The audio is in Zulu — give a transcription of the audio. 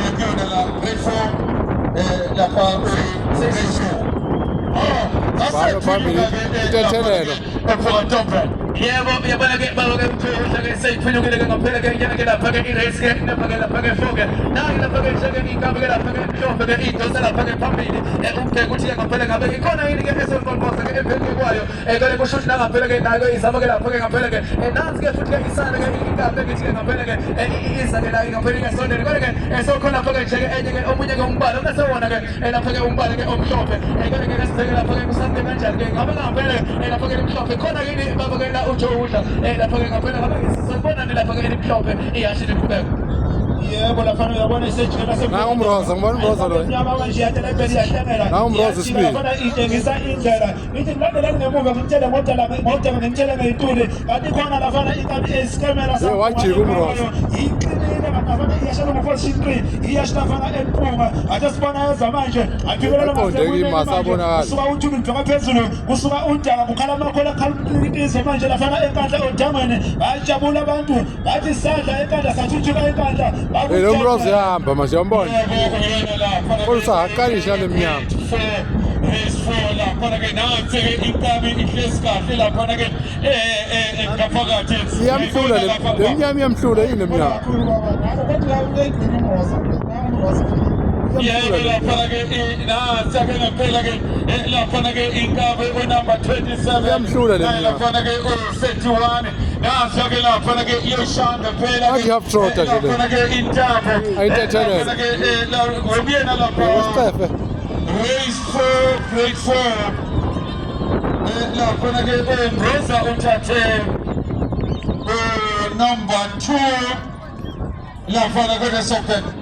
kuyona la grade 4 lapha grade 2 phambili ithethelelo yebo yabona ke baba ke ke seyiphinyukile ke ngaphela ke ke lapha ke irace ke lapha ke foke nayi lapha ke shake inkabe ke lapha ke mhlophe ke idosa lapha ke phambili ubheka ukuthi ke ngaphela ngabe ikhona yini ke esenkonkosa ke ephezulu kwayo ke kushuthi ngaphela ke nayo izama ke lapha ke ngaphela ke nansi ke futhi ke isana ke inkabe ke ngaphela ke isa ke la ngaphela ke sondela kodwa ke esokhona lapha ke shake enye ke omunye ke umbala bese wona ke lapha ke umbala ke omhlophe ke sibheke lapha ke kusambe kanjani ke ngabe ngaphela lapha ke mhlophe khona yini baba ke la ujo udla lapha ke ngaphela ngabe sizobona lapha ke elimhlophe iyashi liqhubeka yebo lapha uyabona isejela Umroza ngibona umroza lo umroza isibili itshengisa indlela ithi landelani ngemuva ngimtshela ngodaba ngimtshela ngeyintuli kanti khona lafana inkabi esikamera wajika umroza iqinile ngafana iyashela ngo-43 iyashilafana empunga ade sibona yeza manje aphikelela kusuka uthuli mdonga phezulu kusuka undaba kukhala amakhwela akhalitize manje lafana enkandla odangweni bayajabula abantu bathi isandla enkandla sathuthuka enkandla lo mroza yahamba manje uyambona ulusaqalisha lemnyama iyamhlula lemnyama iyamhlula yini lemnyama iyamhlula lemnyama athi half trota nje le ayintethelele wesicefe Race 4, grade 4. Lapha ke Mroza uthathe number 2 lapha ke Sokhet